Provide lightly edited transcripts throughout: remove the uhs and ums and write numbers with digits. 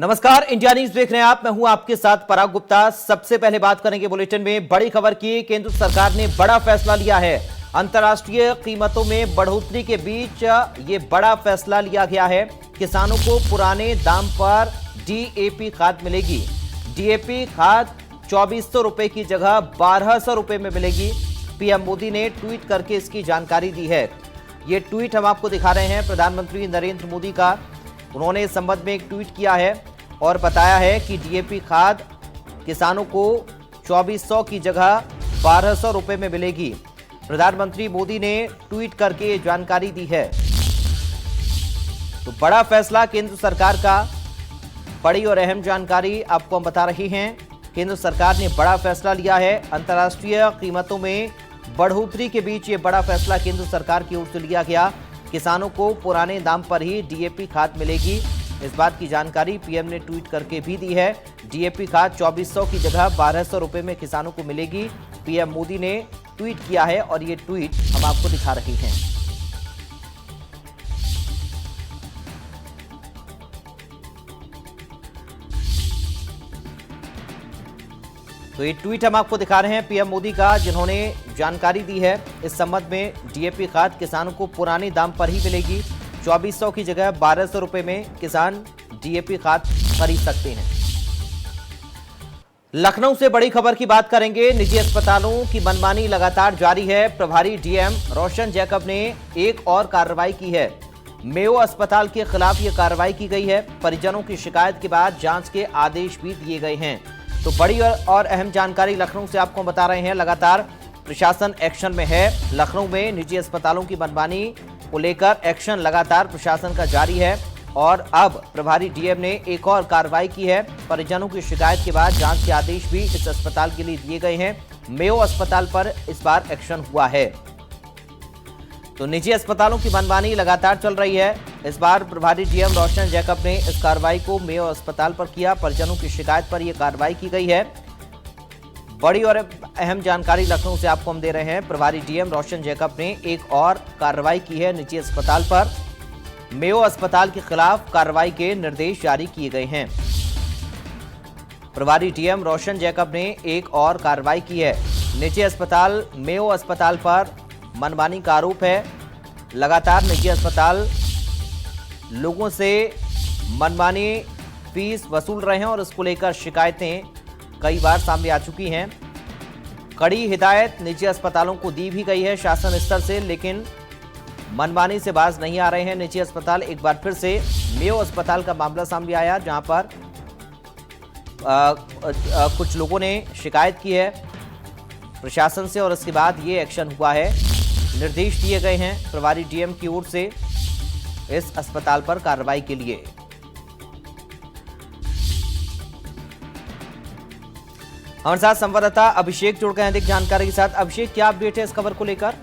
नमस्कार, India news देख रहे हैं आप। मैं हूं आपके साथ पराग गुप्ता। सबसे पहले बात करेंगे बुलेटिन में बड़ी खबर की। केंद्र सरकार ने बड़ा फैसला लिया है। अंतर्राष्ट्रीय कीमतों में बढ़ोतरी के बीच ये बड़ा फैसला लिया गया है। किसानों को पुराने दाम पर डीएपी खाद मिलेगी। डीएपी खाद 2400 रुपए की जगह 1200 रुपए में मिलेगी। पीएम मोदी ने ट्वीट करके इसकी जानकारी दी है। ये ट्वीट हम आपको दिखा रहे हैं प्रधानमंत्री नरेंद्र मोदी का। उन्होंने इस संबंध में एक ट्वीट किया है और बताया है कि डीएपी खाद किसानों को 2400 की जगह 1200 रुपए में मिलेगी। प्रधानमंत्री मोदी ने ट्वीट करके ये जानकारी दी है। तो बड़ा फैसला केंद्र सरकार का, बड़ी और अहम जानकारी आपको हम बता रहे हैं। केंद्र सरकार ने बड़ा फैसला लिया है। अंतर्राष्ट्रीय कीमतों में बढ़ोतरी के बीच ये बड़ा फैसला केंद्र सरकार की ओर से लिया गया। किसानों को पुराने दाम पर ही डीएपी खाद मिलेगी। इस बात की जानकारी पीएम ने ट्वीट करके भी दी है। डीएपी खाद 2400 की जगह 1200 रुपए में किसानों को मिलेगी। पीएम मोदी ने ट्वीट किया है और ये ट्वीट हम आपको दिखा रहे हैं। तो ये ट्वीट हम आपको दिखा रहे हैं पीएम मोदी का, जिन्होंने जानकारी दी है इस संबंध में। डीएपी खाद किसानों को पुराने दाम पर ही मिलेगी। 2400 की जगह 1200 रुपए में किसान डीएपी खाद खरीद सकते हैं। लखनऊ से बड़ी खबर की बात करेंगे। निजी अस्पतालों की मनमानी लगातार जारी है। प्रभारी डीएम रोशन जैकब ने एक और कार्रवाई की है। मेयो अस्पताल के खिलाफ यह कार्रवाई की गई है। परिजनों की शिकायत के बाद जांच के आदेश भी दिए गए हैं। तो बड़ी और अहम जानकारी लखनऊ से आपको बता रहे हैं। लगातार प्रशासन एक्शन में है। लखनऊ में निजी अस्पतालों की मनमानी को लेकर एक्शन लगातार प्रशासन का जारी है और अब प्रभारी डीएम ने एक और कार्रवाई की है। परिजनों की शिकायत के बाद जांच के आदेश भी इस अस्पताल के लिए दिए गए हैं। मेयो अस्पताल पर इस बार एक्शन हुआ है। तो निजी अस्पतालों की मनमानी लगातार चल रही है। इस बार प्रभारी डीएम रोशन जैकब ने इस कार्रवाई को मेयो अस्पताल पर किया। परिजनों की शिकायत पर यह कार्रवाई की गई है। बड़ी और अहम जानकारी लखनऊ से आपको हम दे रहे हैं। प्रभारी डीएम रोशन जैकब ने एक और कार्रवाई की है निजी अस्पताल पर। मेयो अस्पताल के खिलाफ कार्रवाई के निर्देश जारी किए गए हैं। प्रभारी डीएम रोशन जैकब ने एक और कार्रवाई की है। निजी अस्पताल मेयो अस्पताल पर मनमानी का आरोप है। लगातार निजी अस्पताल लोगों से मनमानी फीस वसूल रहे हैं और इसको लेकर शिकायतें कई बार सामने आ चुकी हैं। कड़ी हिदायत निजी अस्पतालों को दी भी गई है शासन स्तर से, लेकिन मनमानी से बाज नहीं आ रहे हैं निजी अस्पताल। एक बार फिर से मेयो अस्पताल का मामला सामने आया, जहां पर कुछ लोगों ने शिकायत की है प्रशासन से और इसके बाद ये एक्शन हुआ है। निर्देश दिए गए हैं प्रभारी डीएम की ओर से इस अस्पताल पर कार्रवाई के लिए। हमारे साथ संवाददाता अभिषेक जुड़ गए हैं अधिक जानकारी के साथ। अभिषेक, क्या अपडेट है इस खबर को लेकर?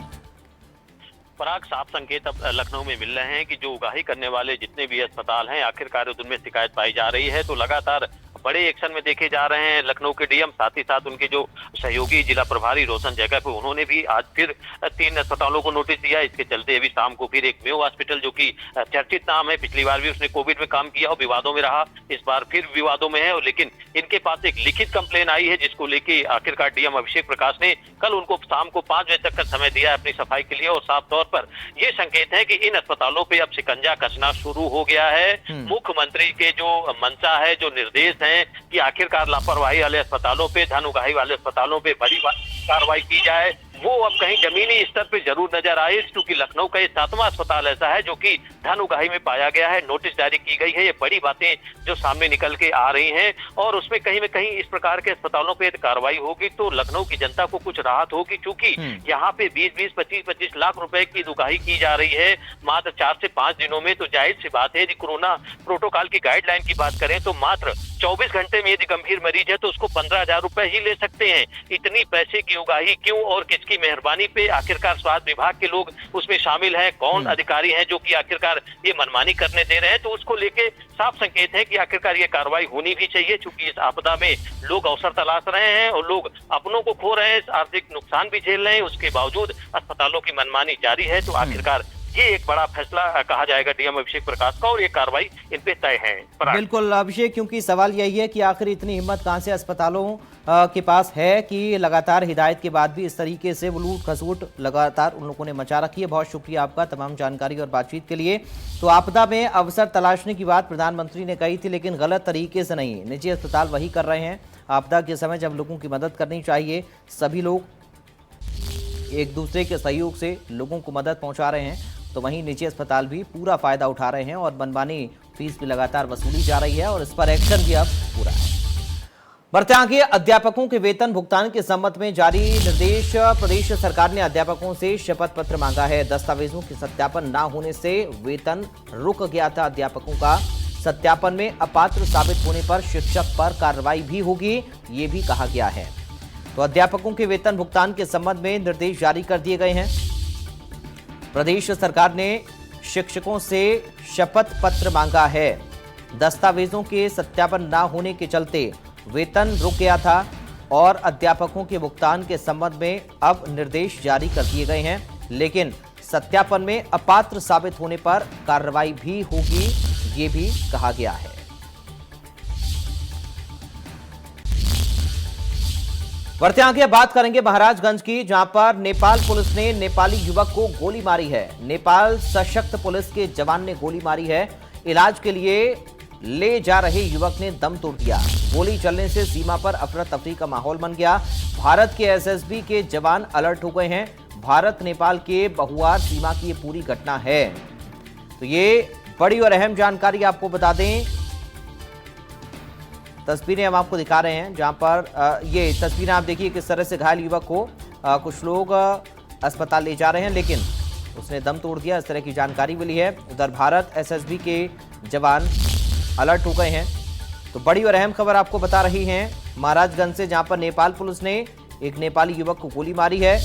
पराग, साफ संकेत अब लखनऊ में मिल रहे हैं कि जो उगाही करने वाले जितने भी अस्पताल हैं, आखिरकार उनमें शिकायत पाई जा रही है। तो लगातार बड़े एक्शन में देखे जा रहे हैं लखनऊ के डीएम। साथ ही साथ उनके जो सहयोगी जिला प्रभारी रोशन जैकब, उन्होंने भी आज फिर 3 अस्पतालों को नोटिस दिया। इसके चलते अभी शाम को फिर एक मेयो हॉस्पिटल, जो कि चर्चित नाम है, पिछली बार भी उसने कोविड में काम किया और विवादों में रहा, इस बार फिर विवादों में है। और लेकिन इनके पास एक लिखित कंप्लेन आई है, जिसको लेके आखिरकार डीएम अभिषेक प्रकाश ने कल उनको शाम को 5 बजे तक का समय दिया अपनी सफाई के लिए। और साफ तौर पर ये संकेत है कि इन अस्पतालों पे अब शिकंजा कसना शुरू हो गया है। मुख्यमंत्री के जो मंशा है, जो निर्देश है कि आखिरकार लापरवाही वाले अस्पतालों पे, धन उगाही वाले अस्पतालों पे बड़ी कार्रवाई की जाए, वो अब कहीं जमीनी स्तर पे जरूर नजर आए। क्योंकि लखनऊ का ये 7वां अस्पताल ऐसा है जो कि धन उगाही में पाया गया है। नोटिस जारी की गई है। ये बड़ी बातें जो सामने निकल के आ रही हैं और उसमें कहीं न कहीं इस प्रकार के अस्पतालों पे कार्रवाई होगी तो लखनऊ की जनता को कुछ राहत होगी। क्योंकि यहाँ पे 20-20, 25-25 लाख रुपए की उगाही की जा रही है मात्र 4 से 5 दिनों में। तो जाहिर सी बात है, यदि कोरोना प्रोटोकॉल की गाइडलाइन की बात करें तो मात्र 24 घंटे में यदि गंभीर मरीज है तो उसको 15,000 रुपए ही ले सकते हैं। इतनी पैसे की उगाही क्यों और किसकी मेहरबानी पे? आखिरकार स्वास्थ्य विभाग के लोग उसमें शामिल हैं, कौन अधिकारी हैं जो कि आखिरकार ये मनमानी करने दे रहे हैं? तो उसको लेके साफ संकेत है कि आखिरकार ये कार्रवाई होनी भी चाहिए। चूंकि इस आपदा में लोग अवसर तलाश रहे हैं और लोग अपनों को खो रहे हैं, आर्थिक नुकसान भी झेल रहे हैं, उसके बावजूद अस्पतालों की मनमानी जारी है। तो आखिरकार ये एक बड़ा फैसला कहा जाएगा डीएम अभिषेक प्रकाश का, और ये कार्रवाई इन पे तय है। बिल्कुल अभिषेक, क्योंकि सवाल यही है कि आखिर इतनी हिम्मत कहां से अस्पतालों के पास है कि लगातार हिदायत के बाद भी इस तरीके से वो लूट खसूट लगातार उन लोगों ने मचा रखी है। बहुत शुक्रिया आपका तमाम जानकारी और बातचीत के लिए। तो आपदा में अवसर तलाशने की बात प्रधानमंत्री ने कही थी, लेकिन गलत तरीके से नहीं। निजी अस्पताल वही कर रहे हैं। आपदा के समय जब लोगों की मदद करनी चाहिए, सभी लोग एक दूसरे के सहयोग से लोगों को मदद पहुंचा रहे हैं, तो वहीं निजी अस्पताल भी पूरा फायदा उठा रहे हैं और मनमानी फीस भी लगातार वसूली जा रही है और इस पर एक्शन भी अब पूरा है। बढ़ते आगे, अध्यापकों के वेतन भुगतान के संबंध में जारी निर्देश। प्रदेश सरकार ने अध्यापकों से शपथ पत्र मांगा है। दस्तावेजों के सत्यापन न होने से वेतन रुक गया था अध्यापकों का। सत्यापन में अपात्र साबित होने पर शिक्षक पर कार्रवाई भी होगी, ये भी कहा गया है। तो अध्यापकों के वेतन भुगतान के संबंध में निर्देश जारी कर दिए गए हैं। प्रदेश सरकार ने शिक्षकों से शपथ पत्र मांगा है। दस्तावेजों के सत्यापन न होने के चलते वेतन रुक गया था और अध्यापकों के भुगतान के संबंध में अब निर्देश जारी कर दिए गए हैं, लेकिन सत्यापन में अपात्र साबित होने पर कार्रवाई भी होगी, ये भी कहा गया है। बढ़ते आगे बात करेंगे महाराजगंज की, जहां पर नेपाल पुलिस ने नेपाली युवक को गोली मारी है। नेपाल सशक्त पुलिस के जवान ने गोली मारी है। इलाज के लिए ले जा रहे युवक ने दम तोड़ दिया। गोली चलने से सीमा पर अफरा तफरी का माहौल बन गया। भारत के एसएसबी के जवान अलर्ट हो गए हैं। भारत नेपाल के बहुआर सीमा की ये पूरी घटना है। तो ये बड़ी और अहम जानकारी आपको बता दें। तस्वीरें हम आपको दिखा रहे हैं, जहां पर ये तस्वीरें आप देखिए किस तरह से घायल युवक को कुछ लोग अस्पताल ले जा रहे हैं, लेकिन उसने दम तोड़ दिया, इस तरह की जानकारी मिली है। उधर भारत एसएसबी के जवान अलर्ट हो गए हैं। तो बड़ी और अहम खबर आपको बता रही हैं महाराजगंज से, जहां पर नेपाल पुलिस ने एक नेपाली युवक को गोली मारी है।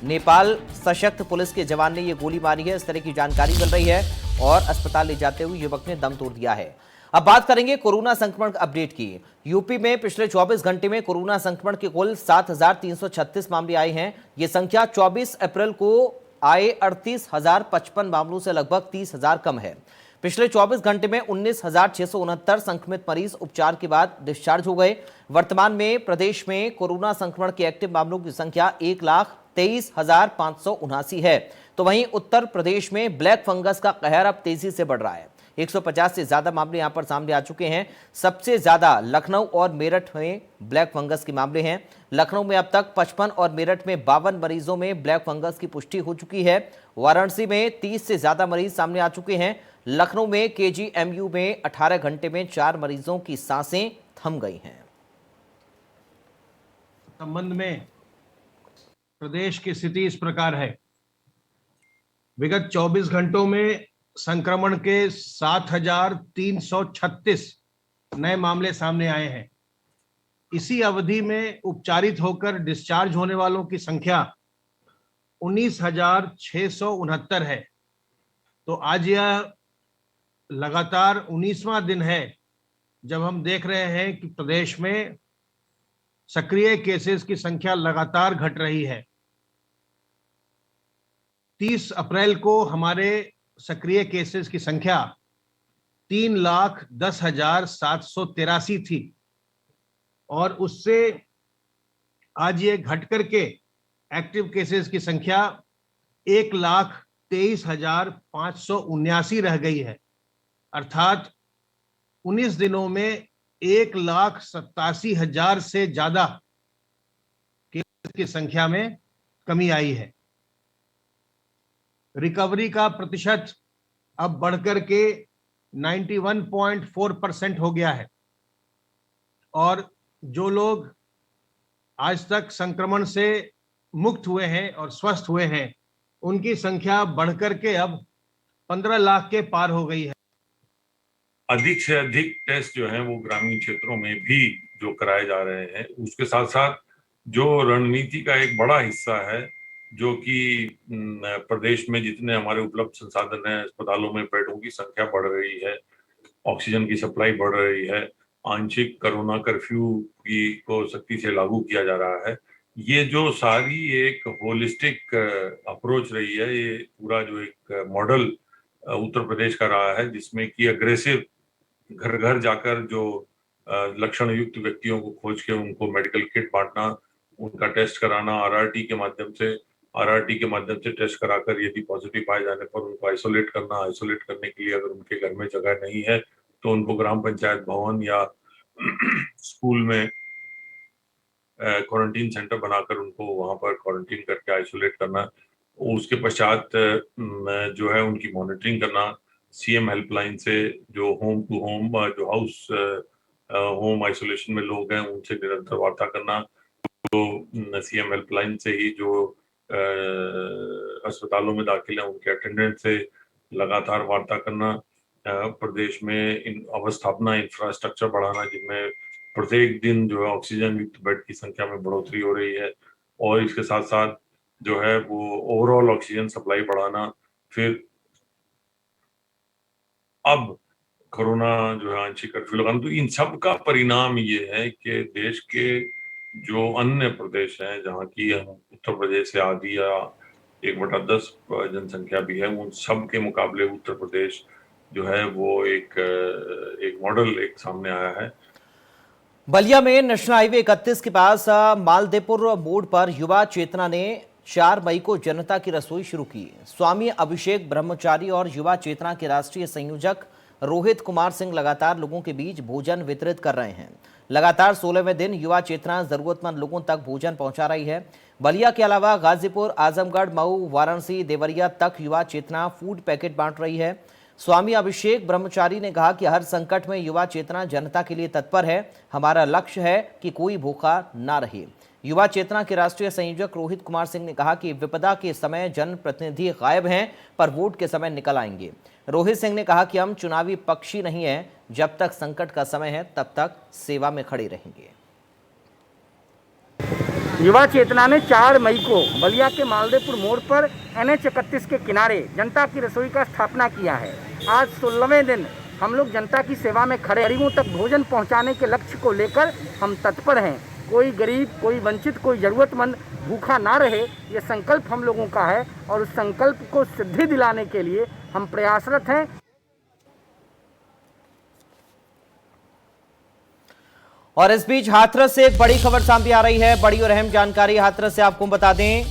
नेपाल सशक्त पुलिस के जवान ने यह गोली मारी है, इस तरह की जानकारी मिल रही है और अस्पताल ले जाते हुए युवक ने दम तोड़ दिया है। अब बात करेंगे कोरोना संक्रमण अपडेट की। यूपी में पिछले 24 घंटे में कोरोना संक्रमण के कुल 7,336 मामले आए हैं। यह संख्या 24 अप्रैल को आए 38,055 मामलों से लगभग 30,000 कम है। पिछले 24 घंटे में 19,669 संक्रमित मरीज उपचार के बाद डिस्चार्ज हो गए। वर्तमान में प्रदेश में कोरोना संक्रमण के एक्टिव मामलों की संख्या 1,23,579 है। तो वहीं उत्तर प्रदेश में ब्लैक फंगस का कहर अब तेजी से बढ़ रहा है। 150 से ज्यादा मामले यहां पर सामने आ चुके हैं। सबसे ज्यादा लखनऊ और मेरठ में ब्लैक फंगस के मामले हैं। लखनऊ में अब तक 55 और मेरठ में 52 मरीजों में ब्लैक फंगस की पुष्टि हो चुकी है। वाराणसी में 30 से ज्यादा मरीज सामने आ चुके हैं। लखनऊ में केजीएमयू में 18 घंटे में 4 मरीजों की सांसें थम गई हैं। संबंध में प्रदेश की स्थिति इस प्रकार है। विगत 24 घंटों में संक्रमण के 7,336 नए मामले सामने आए हैं। इसी अवधि में उपचारित होकर डिस्चार्ज होने वालों की संख्या 19,669 है। तो आज यह लगातार 19वां दिन है जब हम देख रहे हैं कि प्रदेश में सक्रिय केसेस की संख्या लगातार घट रही है। 30 अप्रैल को हमारे सक्रिय केसेस की संख्या 3,10,783 थी और उससे आज ये घट करके एक्टिव केसेस की संख्या 1,23,579 रह गई है। अर्थात 19 दिनों में 1,87,000 से ज्यादा केस की संख्या में कमी आई है। रिकवरी का प्रतिशत अब बढ़कर के 91.4% हो गया है और जो लोग आज तक संक्रमण से मुक्त हुए हैं और स्वस्थ हुए हैं उनकी संख्या बढ़कर के अब 15 लाख के पार हो गई है। अधिक से अधिक टेस्ट जो हैं वो ग्रामीण क्षेत्रों में भी जो कराए जा रहे हैं, उसके साथ साथ जो रणनीति का एक बड़ा हिस्सा है जो कि प्रदेश में जितने हमारे उपलब्ध संसाधन हैं, अस्पतालों में बेडों की संख्या बढ़ रही है, ऑक्सीजन की सप्लाई बढ़ रही है, आंशिक कोरोना कर्फ्यू की को सख्ती से लागू किया जा रहा है। ये जो सारी एक होलिस्टिक अप्रोच रही है, ये पूरा जो एक मॉडल उत्तर प्रदेश का रहा है, जिसमें कि अग्रेसिव घर घर जाकर जो लक्षण युक्त व्यक्तियों को खोज के उनको मेडिकल किट बांटना, उनका टेस्ट कराना, आरआरटी के माध्यम से टेस्ट कराकर यदि पॉजिटिव पाए जाने पर उनको आइसोलेट करना। आइसोलेट करने के लिए अगर उनके घर में जगह नहीं है तो उनको ग्राम पंचायत भवन या स्कूल में क्वारंटीन सेंटर बनाकर उनको वहां पर क्वारंटीन करके आइसोलेट करना। उसके पश्चात जो है उनकी मॉनिटरिंग करना, सीएम हेल्पलाइन से जो होम टू होम जो हाउस होम आइसोलेशन में लोग हैं उनसे निरंतर वार्ता करना। तो सीएम हेल्पलाइन से ही जो अस्पतालों में दाखिल हैं उनके अटेंडेंट से लगातार वार्ता करना। प्रदेश में अवस्थापना इंफ्रास्ट्रक्चर बढ़ाना, जिनमें प्रत्येक दिन जो है ऑक्सीजन युक्त बेड की संख्या में बढ़ोतरी हो रही है, और इसके साथ साथ जो है वो ओवरऑल ऑक्सीजन सप्लाई बढ़ाना। फिर अब कोरोना जो है आंशिक कर्फ्यू लगाना। तो इन सब का परिणाम ये है कि देश के जो अन्य प्रदेश हैं, जहाँ की उत्तर प्रदेश से आधी या 1/10 जनसंख्या भी है, उन सब के मुकाबले उत्तर प्रदेश जो है वो एक मॉडल एक सामने आया है। बलिया में नेशनल हाईवे 31 के पास मालदेपुर मोड़ पर युवा चेतना ने 4 मई को जनता की रसोई शुरू की। स्वामी अभिषेक ब्रह्मचारी और युवा चेतना के राष्ट्रीय संयोजक रोहित कुमार सिंह लगातार लोगों के बीच भोजन वितरित कर रहे हैं। लगातार 16वें दिन युवा चेतना जरूरतमंद लोगों तक भोजन पहुंचा रही है। बलिया के अलावा गाजीपुर, आजमगढ़, मऊ, वाराणसी, देवरिया तक युवा चेतना फूड पैकेट बांट रही है। स्वामी अभिषेक ब्रह्मचारी ने कहा कि हर संकट में युवा चेतना जनता के लिए तत्पर है। हमारा लक्ष्य है कि कोई भूखा ना रहे। युवा चेतना के राष्ट्रीय संयोजक रोहित कुमार सिंह ने कहा कि विपदा के समय जनप्रतिनिधि गायब हैं, पर वोट के समय निकल आएंगे। रोहित सिंह ने कहा कि हम चुनावी पक्षी नहीं हैं, जब तक संकट का समय है तब तक सेवा में खड़े रहेंगे। युवा चेतना ने 4 मई को बलिया के मालदेपुर मोड़ पर NH 31 के किनारे जनता की रसोई का स्थापना किया है। आज 16वें दिन हम लोग जनता की सेवा में खड़े, गरीबों तक भोजन पहुंचाने के लक्ष्य को लेकर हम तत्पर हैं। कोई गरीब, कोई वंचित, कोई ज़रूरतमंद भूखा ना रहे, ये संकल्प हम लोगों का है और उस संकल्प को सिद्धि दिलाने के लिए हम प्रयासरत हैं। और इस बीच हाथरस से एक बड़ी खबर सामने आ रही है। बड़ी और अहम जानकारी हाथरस से आपको बता दें,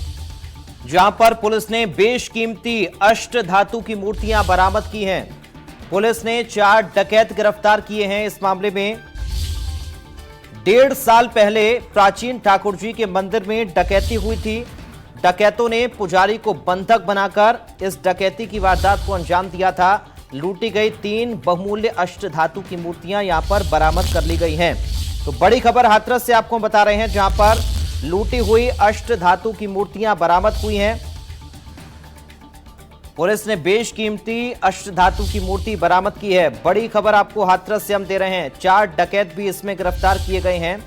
जहां पर पुलिस ने बेशकीमती अष्ट धातु की मूर्तियां बरामद की हैं। पुलिस ने 4 डकैत गिरफ्तार किए हैं। इस मामले में 1.5 साल पहले प्राचीन ठाकुर जी के मंदिर में डकैती हुई थी। डकैतों ने पुजारी को बंधक बनाकर इस डकैती की वारदात को अंजाम दिया था। लूटी गई 3 बहुमूल्य अष्ट धातु की मूर्तियां यहां पर बरामद कर ली गई हैं। तो बड़ी खबर हाथरस से आपको बता रहे हैं, जहां पर लूटी हुई अष्ट धातु की मूर्तियां बरामद हुई हैं। पुलिस ने बेशकीमती अष्ट धातु की मूर्ति बरामद की है। बड़ी खबर आपको हाथरस से हम दे रहे हैं। 4 डकैत भी इसमें गिरफ्तार किए गए हैं।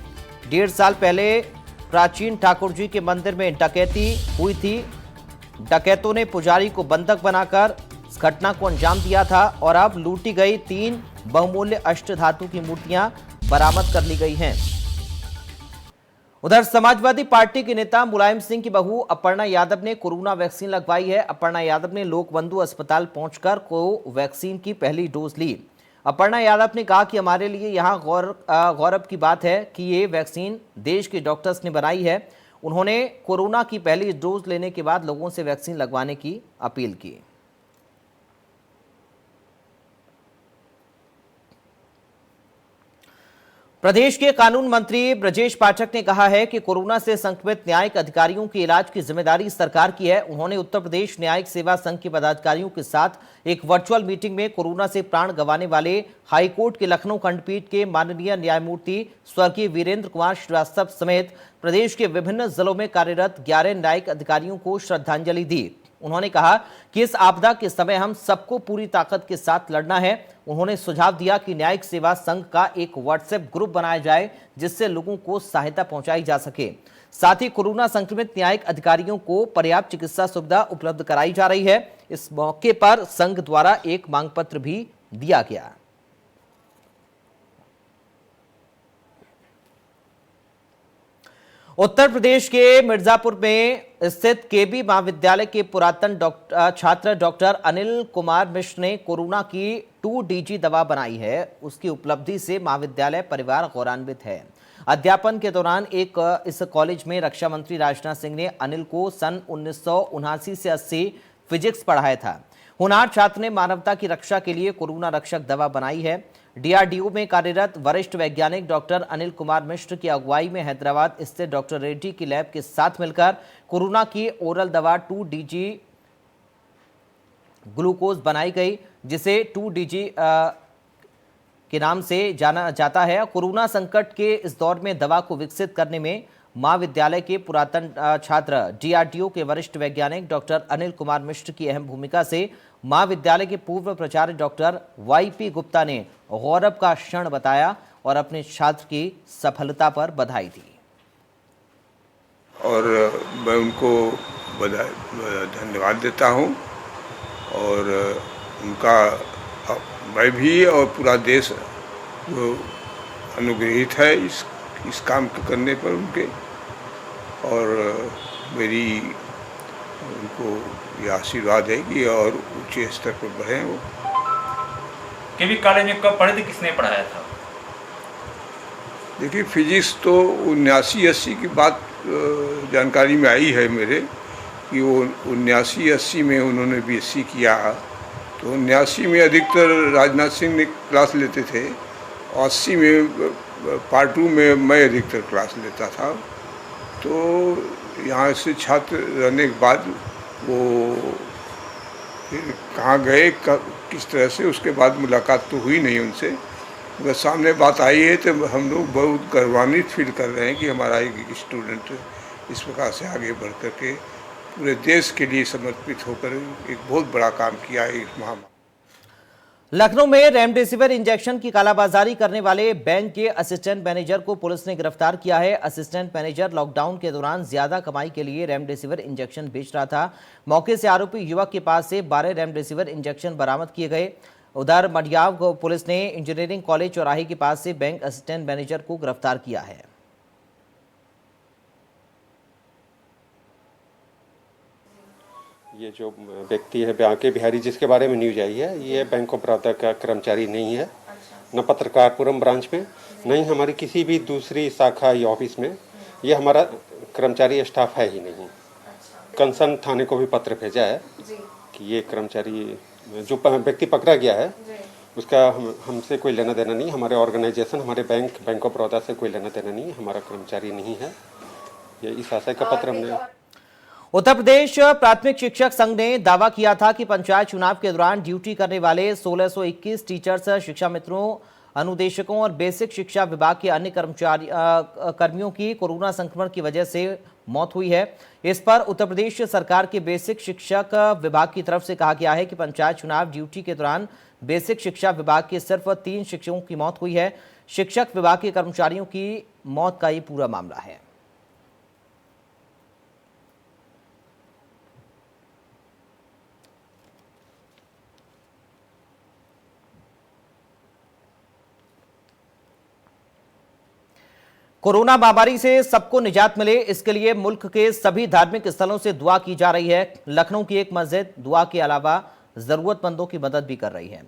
1.5 साल पहले प्राचीन ठाकुर जी के मंदिर में डकैती हुई थी। डकैतों ने पुजारी को बंधक बनाकर इस घटना को अंजाम दिया था और अब लूटी गई 3 बहुमूल्य अष्ट धातु की मूर्तियां बरामद कर ली गई हैं। उधर समाजवादी पार्टी के नेता मुलायम सिंह की बहू अपर्णा यादव ने कोरोना वैक्सीन लगवाई है। अपर्णा यादव ने लोकबंधु अस्पताल पहुंचकर वैक्सीन की पहली डोज ली। अपर्णा यादव ने कहा कि हमारे लिए यहां गौरव की बात है कि ये वैक्सीन देश के डॉक्टर्स ने बनाई है। उन्होंने कोरोना की पहली डोज लेने के बाद लोगों से वैक्सीन लगवाने की अपील की। प्रदेश के कानून मंत्री ब्रजेश पाठक ने कहा है कि कोरोना से संक्रमित न्यायिक अधिकारियों के इलाज की जिम्मेदारी सरकार की है। उन्होंने उत्तर प्रदेश न्यायिक सेवा संघ के पदाधिकारियों के साथ एक वर्चुअल मीटिंग में कोरोना से प्राण गंवाने वाले हाईकोर्ट के लखनऊ खंडपीठ के माननीय न्यायमूर्ति स्वर्गीय वीरेंद्र कुमार श्रीवास्तव समेत प्रदेश के विभिन्न जिलों में कार्यरत 11 न्यायिक अधिकारियों को श्रद्धांजलि दी। उन्होंने कहा कि इस आपदा के समय हम सबको पूरी ताकत के साथ लड़ना है। उन्होंने सुझाव दिया कि न्यायिक सेवा संघ का एक व्हाट्सएप ग्रुप बनाया जाए जिससे लोगों को सहायता पहुंचाई जा सके। साथ ही कोरोना संक्रमित न्यायिक अधिकारियों को पर्याप्त चिकित्सा सुविधा उपलब्ध कराई जा रही है। इस मौके पर संघ द्वारा एक मांग पत्र भी दिया गया। उत्तर प्रदेश के मिर्जापुर में स्थित केबी महाविद्यालय के पुरातन छात्र डॉक्टर अनिल कुमार मिश्र ने कोरोना की 2DG दवा बनाई है। उसकी उपलब्धि से महाविद्यालय परिवार गौरवान्वित है। अध्यापन के दौरान इस कॉलेज में रक्षा मंत्री राजनाथ सिंह ने अनिल को सन 1979 से 80 फिजिक्स पढ़ाया था। होनहार छात्र ने मानवता की रक्षा के लिए कोरोना रक्षक दवा बनाई है। DRDO में कार्यरत वरिष्ठ वैज्ञानिक डॉक्टर अनिल कुमार मिश्र की अगुवाई में हैदराबाद स्थित डॉक्टर रेड्डी की लैब के साथ मिलकर कोरोना की ओरल दवा 2DG ग्लूकोज बनाई गई, जिसे 2DG के नाम से जाना जाता है। कोरोना संकट के इस दौर में दवा को विकसित करने में महाविद्यालय के पुरातन छात्र DRDO के वरिष्ठ वैज्ञानिक डॉक्टर अनिल कुमार मिश्र की अहम भूमिका से महाविद्यालय के पूर्व प्राचार्य डॉक्टर YP गुप्ता ने गौरव का क्षण बताया और अपने छात्र की सफलता पर बधाई दी। और मैं उनको धन्यवाद देता हूं और उनका मैं भी और पूरा देश अनुग्रहित है इस काम को करने पर उनके, और मेरी उनको ये आशीर्वाद है कि और ऊंचे स्तर पर बढ़े वो। केबी कॉलेज में कब पढ़े थे, किसने पढ़ाया था? देखिए फिजिक्स तो 79-80 की बात जानकारी में आई है मेरे कि वो 79-80 में उन्होंने BSc किया। तो 79 में अधिकतर राजनाथ सिंह ने क्लास लेते थे, 80 में पार्ट 2 में मैं अधिकतर क्लास लेता था। तो यहाँ से छात्र रहने के बाद वो फिर कहाँ गए किस तरह से, उसके बाद मुलाकात तो हुई नहीं उनसे, मगर सामने बात आई है तो हम लोग बहुत गौरवान्वित फील कर रहे हैं कि हमारा एक स्टूडेंट इस प्रकार से आगे बढ़ कर के पूरे देश के लिए समर्पित होकर एक बहुत बड़ा काम किया है इस महामारी। लखनऊ में रेमडेसिविर इंजेक्शन की कालाबाजारी करने वाले बैंक के असिस्टेंट मैनेजर को पुलिस ने गिरफ्तार किया है। असिस्टेंट मैनेजर लॉकडाउन के दौरान ज्यादा कमाई के लिए रेमडेसिविर इंजेक्शन बेच रहा था। मौके से आरोपी युवक के पास से 12 रेमडेसिविर इंजेक्शन बरामद किए गए। उधर मडियाव पुलिस ने इंजीनियरिंग कॉलेज चौराहे के पास से बैंक असिस्टेंट मैनेजर को गिरफ्तार किया है। ये जो व्यक्ति है बांके बिहारी, जिसके बारे में न्यूज आई है, ये बैंक ऑफ बड़ौदा का कर्मचारी नहीं है, न पत्रकारपुरम ब्रांच में, न ही हमारी किसी भी दूसरी शाखा या ऑफिस में ये हमारा कर्मचारी स्टाफ है ही नहीं। कंसर्न थाने को भी पत्र भेजा है कि ये कर्मचारी जो व्यक्ति पकड़ा गया है उसका हमसे कोई लेना देना नहीं, हमारे ऑर्गेनाइजेशन हमारे बैंक ऑफ बड़ौदा से कोई लेना देना नहीं, हमारा कर्मचारी नहीं है। ये इस आशय का पत्र हमने। उत्तर प्रदेश प्राथमिक शिक्षक संघ ने दावा किया था कि पंचायत चुनाव के दौरान ड्यूटी करने वाले 1621 टीचर्स, शिक्षा मित्रों, अनुदेशकों और बेसिक शिक्षा विभाग के अन्य कर्मियों की कोरोना संक्रमण की वजह से मौत हुई है। इस पर उत्तर प्रदेश सरकार के बेसिक शिक्षक विभाग की तरफ से कहा गया है कि पंचायत चुनाव ड्यूटी के दौरान बेसिक शिक्षा विभाग के सिर्फ 3 शिक्षकों की मौत हुई है। शिक्षक विभाग के कर्मचारियों की मौत का ये पूरा मामला है। कोरोना महामारी से सबको निजात मिले, इसके लिए मुल्क के सभी धार्मिक स्थलों से दुआ की जा रही है। लखनऊ की एक मस्जिद दुआ के अलावा जरूरतमंदों की मदद भी कर रही है।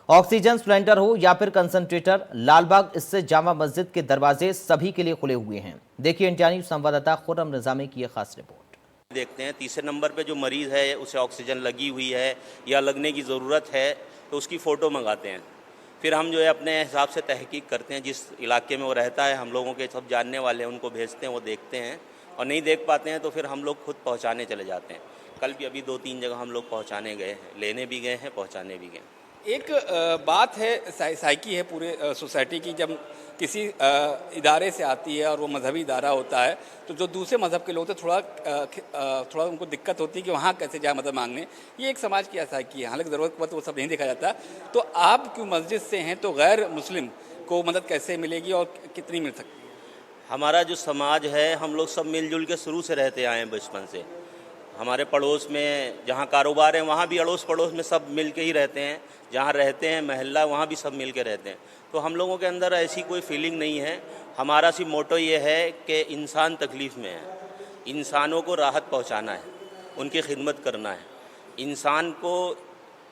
ऑक्सीजन सिलेंडर हो या फिर कंसंट्रेटर, लालबाग स्थित जामा मस्जिद के दरवाजे सभी के लिए खुले हुए हैं। देखिए इंडिया न्यूज संवाददाता खुर्रम निजामी की यह खास रिपोर्ट। देखते हैं तीसरे नंबर पे जो मरीज है उसे ऑक्सीजन लगी हुई है या लगने की ज़रूरत है तो उसकी फ़ोटो मंगाते हैं। फिर हम जो है अपने हिसाब से तहकीक करते हैं, जिस इलाके में वो रहता है हम लोगों के सब जानने वाले हैं उनको भेजते हैं, वो देखते हैं और नहीं देख पाते हैं तो फिर हम लोग खुद पहुंचाने चले जाते हैं। कल भी अभी 2-3 जगह हम लोग पहुंचाने गए हैं, लेने भी गए हैं, पहुंचाने भी गए। एक बात है साइकी है पूरे सोसाइटी की, जब किसी इदारे से आती है और वो मजहबी इदारा होता है तो जो दूसरे मज़हब के लोग थे थोड़ा उनको दिक्कत होती है कि वहाँ कैसे जाए मदद मांगने। ये एक समाज की साइकी है, हालांकि ज़रूरत पर वो सब नहीं देखा जाता। तो आप क्यों मस्जिद से हैं तो गैर मुस्लिम को मदद कैसे मिलेगी और कितनी मिल सकती है? हमारा जो समाज है हम लोग सब मिलजुल के शुरू से रहते आए हैं बचपन से। हमारे पड़ोस में जहाँ कारोबार है वहाँ भी अड़ोस पड़ोस में सब मिल के ही रहते हैं, जहाँ रहते हैं महल्ला वहाँ भी सब मिल के रहते हैं। तो हम लोगों के अंदर ऐसी कोई फीलिंग नहीं है हमारा सिर्फ मोटो ये है कि इंसान तकलीफ़ में है, इंसानों को राहत पहुंचाना है, उनकी खिदमत करना है।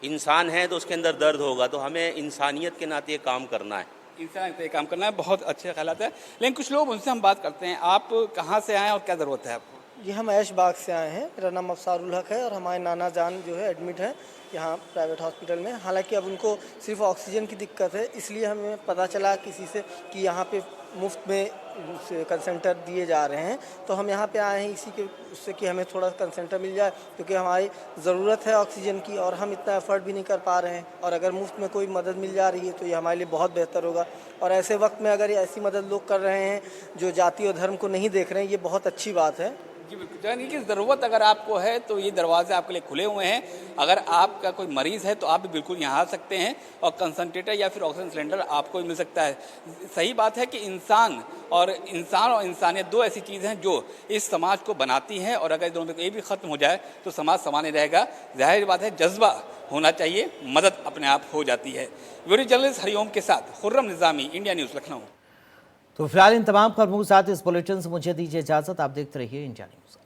इंसान है तो उसके अंदर दर्द होगा, तो हमें इंसानियत के नाते ये काम करना है। इंसान पे काम करना है, बहुत अच्छे ख्यालात है। लेकिन कुछ लोग उनसे हम बात करते हैं, आप कहाँ से आए और क्या ज़रूरत है आपको? जी हम ऐश बाग से आए हैं, मेरा नाम अफसारुल हक है और हमारे नाना जान जो है एडमिट है यहाँ प्राइवेट हॉस्पिटल में। हालांकि अब उनको सिर्फ ऑक्सीजन की दिक्कत है, इसलिए हमें पता चला किसी से कि यहाँ पे मुफ्त में कंसेंटर दिए जा रहे हैं, तो हम यहाँ पे आए हैं इसी के उससे कि हमें थोड़ा कंसेंटर मिल जाए, क्योंकि हमारी ज़रूरत है ऑक्सीजन की और हम इतना एफर्ट भी नहीं कर पा रहे हैं। और अगर मुफ्त में कोई मदद मिल जा रही है तो ये हमारे लिए बहुत बेहतर होगा। और ऐसे वक्त में अगर ऐसी मदद लोग कर रहे हैं जो जाति और धर्म को नहीं देख रहे हैं, ये बहुत अच्छी बात है। जी बिल्कुल, यानी कि ज़रूरत अगर आपको है तो ये दरवाजे आपके लिए खुले हुए हैं। अगर आपका कोई मरीज़ है तो आप भी बिल्कुल यहाँ आ सकते हैं और कंसंट्रेटर या फिर ऑक्सीजन सिलेंडर आपको भी मिल सकता है। सही बात है कि इंसान और इंसानियत दो ऐसी चीज़ें हैं जो इस समाज को बनाती हैं, और अगर दोनों में ये भी ख़त्म हो जाए तो समाज सामान्य रहेगा। जाहिर बात है जज्बा होना चाहिए, मदद अपने आप हो जाती है। वीडियो जर्नलिस्ट हरिओम के साथ खुर्रम निज़ामी, इंडिया न्यूज़, लखनऊ। तो फिलहाल इन तमाम खबरों के साथ इस बुलेटिन से मुझे दीजिए इजाजत। आप देखते रहिए इंडिया न्यूज़।